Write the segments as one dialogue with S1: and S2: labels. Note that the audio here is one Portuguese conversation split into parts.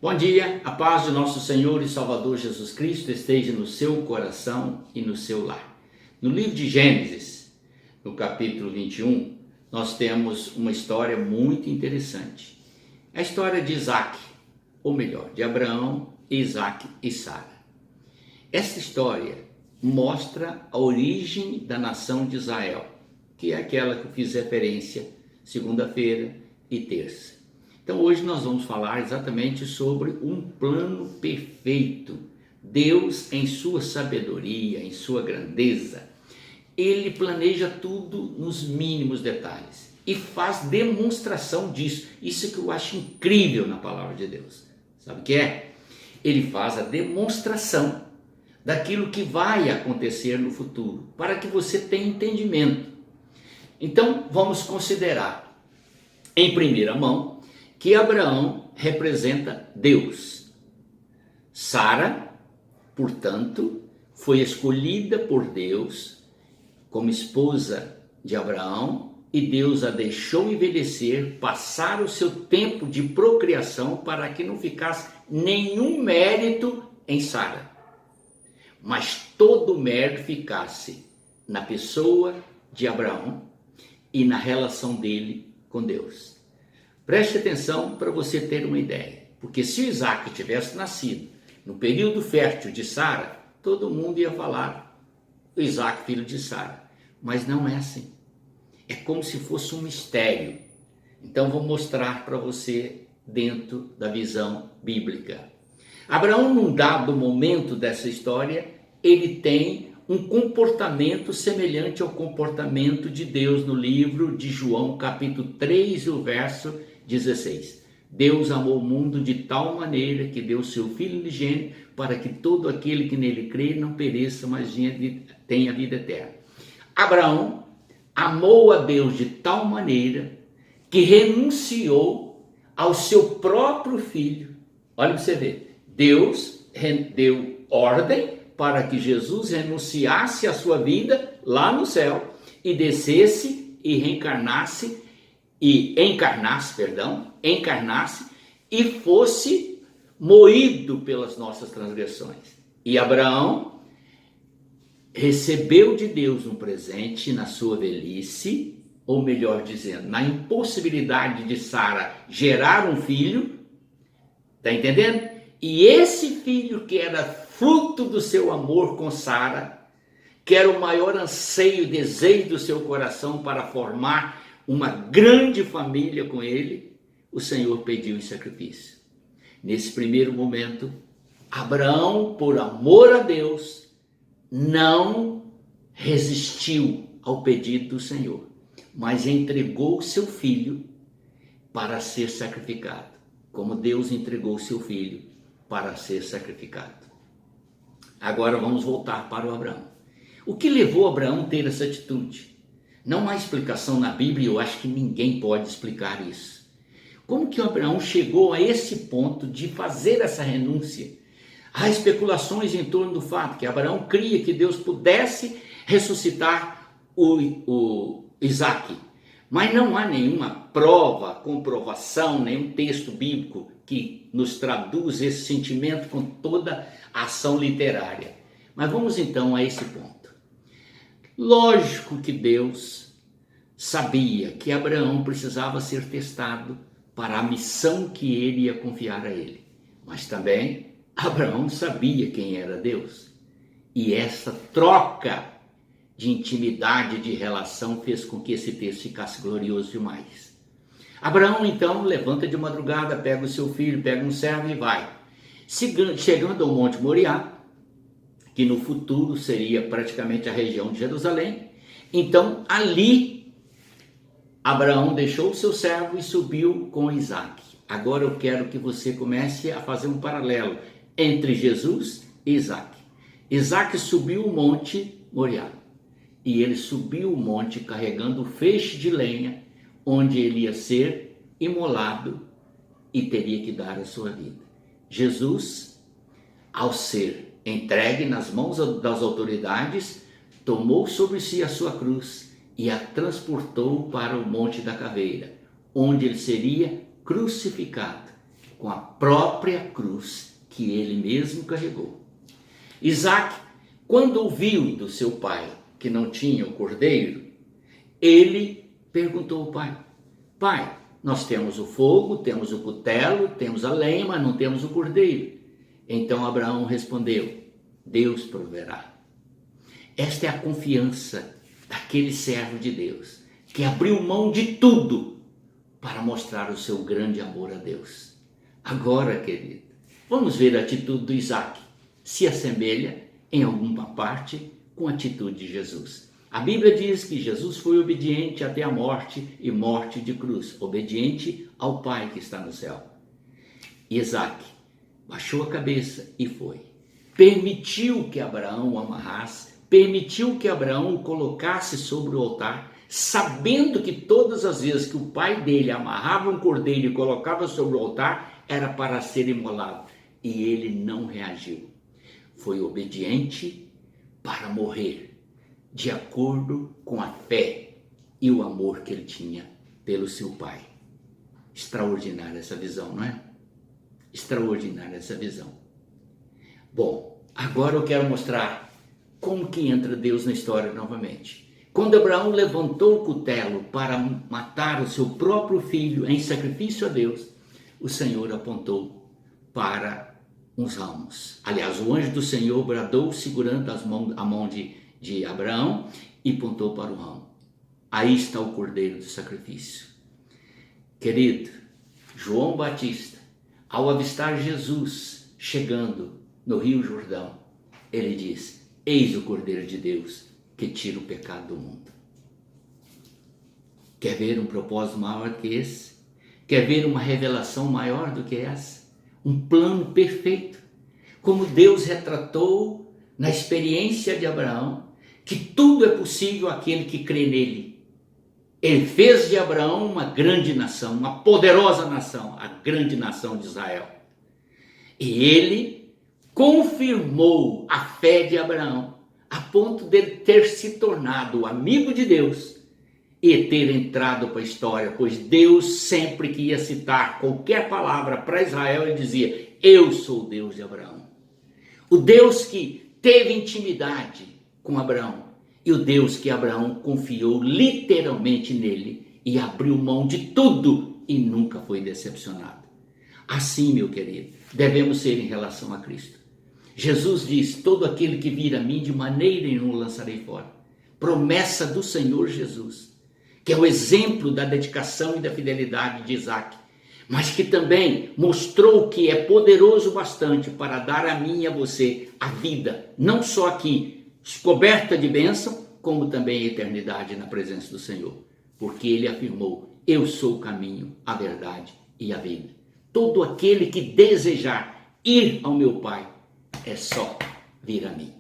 S1: Bom dia, a paz de nosso Senhor e Salvador Jesus Cristo esteja no seu coração e no seu lar. No livro de Gênesis, no capítulo 21, nós temos uma história muito interessante. A história de Isaac, ou melhor, de Abraão, Isaac e Sara. Essa história mostra a origem da nação de Israel, que é aquela que eu fiz referência segunda-feira e terça. Então hoje nós vamos falar exatamente sobre um plano perfeito. Deus, em sua sabedoria, em sua grandeza, ele planeja tudo nos mínimos detalhes e faz demonstração disso. Isso que eu acho incrível na palavra de Deus. Sabe o que é? Ele faz a demonstração daquilo que vai acontecer no futuro, para que você tenha entendimento. Então vamos considerar, em primeira mão, que Abraão representa Deus. Sara, portanto, foi escolhida por Deus como esposa de Abraão e Deus a deixou envelhecer, passar o seu tempo de procriação para que não ficasse nenhum mérito em Sara, mas todo o mérito ficasse na pessoa de Abraão e na relação dele com Deus. Preste atenção para você ter uma ideia, porque se Isaac tivesse nascido no período fértil de Sara, todo mundo ia falar Isaac, filho de Sara, mas não é assim. É como se fosse um mistério. Então vou mostrar para você dentro da visão bíblica. Abraão, num dado momento dessa história, ele tem um comportamento semelhante ao comportamento de Deus no livro de João, capítulo 3, o verso 16. Deus amou o mundo de tal maneira que deu seu Filho unigênito para que todo aquele que nele crê não pereça, mas tenha vida eterna. Abraão amou a Deus de tal maneira que renunciou ao seu próprio filho. Olha para você ver. Deus deu ordem para que Jesus renunciasse à sua vida lá no céu e descesse e encarnasse e fosse moído pelas nossas transgressões. E Abraão recebeu de Deus um presente na sua velhice, ou melhor dizendo, na impossibilidade de Sara gerar um filho, tá entendendo? E esse filho que era fruto do seu amor com Sara, que era o maior anseio e desejo do seu coração para formar uma grande família com ele, o Senhor pediu em sacrifício. Nesse primeiro momento, Abraão, por amor a Deus, não resistiu ao pedido do Senhor, mas entregou o seu filho para ser sacrificado, como Deus entregou o seu filho para ser sacrificado. Agora vamos voltar para o Abraão. O que levou Abraão a ter essa atitude? Não há explicação na Bíblia e eu acho que ninguém pode explicar isso. Como que o Abraão chegou a esse ponto de fazer essa renúncia? Há especulações em torno do fato que Abraão cria que Deus pudesse ressuscitar o Isaac, mas não há nenhuma prova, comprovação, nenhum texto bíblico que nos traduz esse sentimento com toda a ação literária. Mas vamos então a esse ponto. Lógico que Deus sabia que Abraão precisava ser testado para a missão que ele ia confiar a ele, mas também Abraão sabia quem era Deus, e essa troca de intimidade, de relação, fez com que esse texto ficasse glorioso demais. Abraão então levanta de madrugada, pega o seu filho, pega um servo e vai. Chegando ao Monte Moriá, que no futuro seria praticamente a região de Jerusalém, então ali Abraão deixou o seu servo e subiu com Isaac. Agora eu quero que você comece a fazer um paralelo entre Jesus e Isaac. Isaac subiu o Monte Moriá e ele subiu o monte carregando o feixe de lenha onde ele ia ser imolado e teria que dar a sua vida. Jesus, ao ser entregue nas mãos das autoridades, tomou sobre si a sua cruz e a transportou para o Monte da Caveira, onde ele seria crucificado. com a própria cruz que ele mesmo carregou. Isaac, quando ouviu do seu pai que não tinha o cordeiro, ele perguntou ao pai: pai, nós temos o fogo, temos o cutelo, temos a lenha, mas não temos o cordeiro. Então Abraão respondeu: Deus proverá. Esta é a confiança daquele servo de Deus, que abriu mão de tudo para mostrar o seu grande amor a Deus. Agora, querido, vamos ver a atitude do Isaac. Se assemelha em alguma parte com a atitude de Jesus. A Bíblia diz que Jesus foi obediente até a morte e morte de cruz, obediente ao Pai que está no céu. Isaac baixou a cabeça e foi. Permitiu que Abraão o amarrasse, permitiu que Abraão o colocasse sobre o altar, sabendo que todas as vezes que o pai dele amarrava um cordeiro e colocava sobre o altar, era para ser imolado. E ele não reagiu. Foi obediente para morrer, de acordo com a fé e o amor que ele tinha pelo seu pai. Extraordinária essa visão, não é? Extraordinária essa visão. Bom, agora eu quero mostrar como que entra Deus na história novamente. Quando Abraão levantou o cutelo para matar o seu próprio filho em sacrifício a Deus, o Senhor apontou para uns ramos. Aliás, o anjo do Senhor bradou segurando a mão de Abraão e apontou para o ramo. Aí está o cordeiro do sacrifício. Querido, João Batista, ao avistar Jesus chegando no Rio Jordão, ele diz: eis o Cordeiro de Deus que tira o pecado do mundo. Quer ver um propósito maior que esse? Quer ver uma revelação maior do que essa? Um plano perfeito, como Deus retratou na experiência de Abraão, que tudo é possível àquele que crê nele. Ele fez de Abraão uma grande nação, uma poderosa nação, a grande nação de Israel. E ele confirmou a fé de Abraão, a ponto de ter se tornado amigo de Deus e ter entrado para a história, pois Deus sempre que ia citar qualquer palavra para Israel, ele dizia: eu sou o Deus de Abraão. O Deus que teve intimidade com Abraão e o Deus que Abraão confiou literalmente nele e abriu mão de tudo e nunca foi decepcionado. Assim, meu querido, devemos ser em relação a Cristo. Jesus diz: todo aquele que vir a mim, de maneira nenhuma o lançarei fora. Promessa do Senhor Jesus, que é o exemplo da dedicação e da fidelidade de Isaac, mas que também mostrou que é poderoso bastante para dar a mim e a você a vida, não só aqui, coberta de bênção, como também a eternidade na presença do Senhor. Porque ele afirmou: eu sou o caminho, a verdade e a vida. Todo aquele que desejar ir ao meu Pai, é só vir a mim.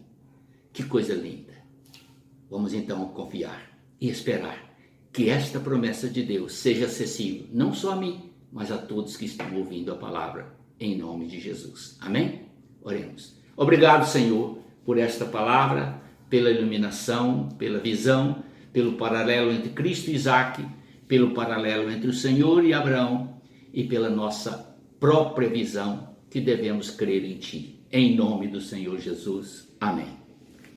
S1: Que coisa linda. Vamos então confiar e esperar que esta promessa de Deus seja acessível, não só a mim, mas a todos que estão ouvindo a palavra, em nome de Jesus. Amém? Oremos. Obrigado, Senhor, por esta palavra, pela iluminação, pela visão, pelo paralelo entre Cristo e Isaac, pelo paralelo entre o Senhor e Abraão e pela nossa própria visão que devemos crer em Ti. Em nome do Senhor Jesus. Amém.